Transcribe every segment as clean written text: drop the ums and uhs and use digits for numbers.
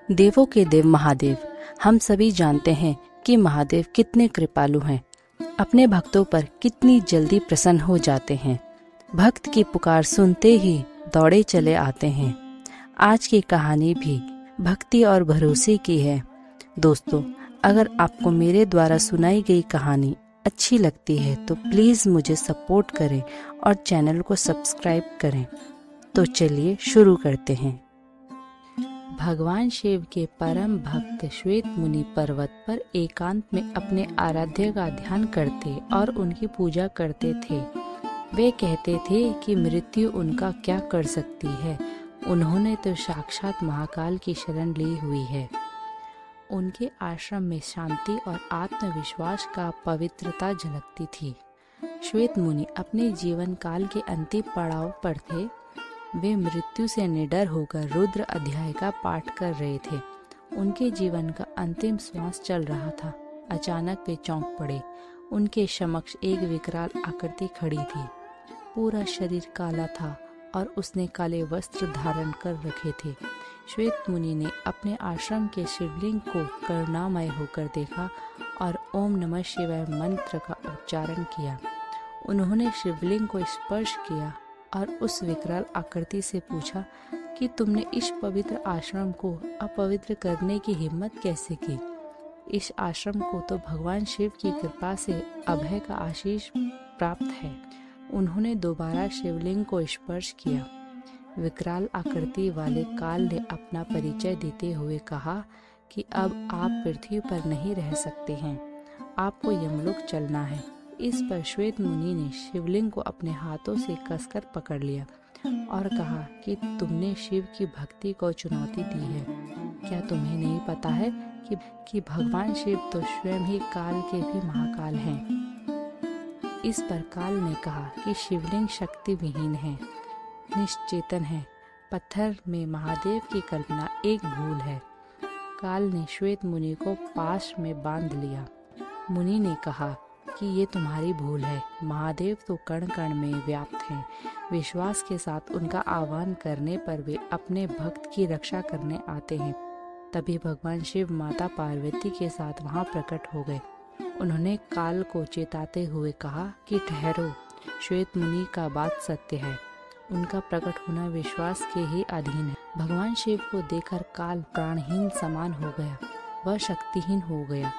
देवों के देव महादेव, हम सभी जानते हैं कि महादेव कितने कृपालु हैं, अपने भक्तों पर कितनी जल्दी प्रसन्न हो जाते हैं। भक्त की पुकार सुनते ही दौड़े चले आते हैं। आज की कहानी भी भक्ति और भरोसे की है। दोस्तों, अगर आपको मेरे द्वारा सुनाई गई कहानी अच्छी लगती है तो प्लीज़ मुझे सपोर्ट करें और चैनल को सब्सक्राइब करें। तो चलिए शुरू करते हैं। भगवान शिव के परम भक्त श्वेत मुनि पर्वत पर एकांत में अपने आराध्य का ध्यान करते और उनकी पूजा करते थे। वे कहते थे कि मृत्यु उनका क्या कर सकती है, उन्होंने तो साक्षात महाकाल की शरण ली हुई है। उनके आश्रम में शांति और आत्मविश्वास का पवित्रता झलकती थी। श्वेत मुनि अपने जीवन काल के अंतिम पड़ाव पर थे। वे मृत्यु से निडर होकर रुद्र अध्याय का पाठ कर रहे थे। उनके जीवन का अंतिम श्वास चल रहा था। अचानक वे चौंक पड़े। उनके समक्ष एक विकराल आकृति खड़ी थी। पूरा शरीर काला था और उसने काले वस्त्र धारण कर रखे थे। श्वेत मुनि ने अपने आश्रम के शिवलिंग को करुणामय होकर देखा और ओम नमः शिवाय मंत्र का उच्चारण किया। उन्होंने शिवलिंग को स्पर्श किया और उस विकराल आकृति से पूछा कि तुमने इस पवित्र आश्रम को अपवित्र करने की हिम्मत कैसे की? इस आश्रम को तो भगवान शिव की कृपा से अभय का आशीष प्राप्त है। उन्होंने दोबारा शिवलिंग को स्पर्श किया। विकराल आकृति वाले काल ने अपना परिचय देते हुए कहा कि अब आप पृथ्वी पर नहीं रह सकते हैं, आपको यमलोक चलना है। इस पर श्वेत मुनि ने शिवलिंग को अपने हाथों से कसकर पकड़ लिया और कहा कि तुमने शिव की भक्ति को चुनौती दी है। क्या तुम्हें नहीं पता है कि भगवान शिव तो स्वयं ही काल के भी महाकाल हैं। इस पर काल ने कहा कि शिवलिंग शक्ति विहीन है, निश्चेतन है। पत्थर में महादेव की कल्पना एक भूल है। काल ने श्वेत मुनि को पाश में बांध लिया। मुनि ने कहा कि ये तुम्हारी भूल है। महादेव तो कण कण में व्याप्त हैं। विश्वास के साथ उनका आह्वान करने पर वे अपने भक्त की रक्षा करने आते हैं। तभी भगवान शिव माता पार्वती के साथ वहां प्रकट हो गए। उन्होंने काल को चेताते हुए कहा कि ठहरो, श्वेत मुनि का बात सत्य है। उनका प्रकट होना विश्वास के ही अधीन है। भगवान शिव को देखकर काल प्राणहीन समान हो गया, वह शक्तिहीन हो गया।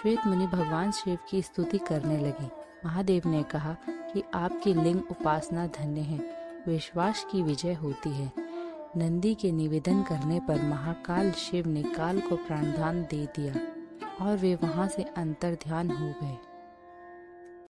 श्वेत मुनि भगवान शिव की स्तुति करने लगे। महादेव ने कहा कि आपकी लिंग उपासना धन्य है, विश्वास की विजय होती है। नंदी के निवेदन करने पर महाकाल शिव ने काल को प्राणदान दे दिया और वे वहां से अंतर्ध्यान हो गए।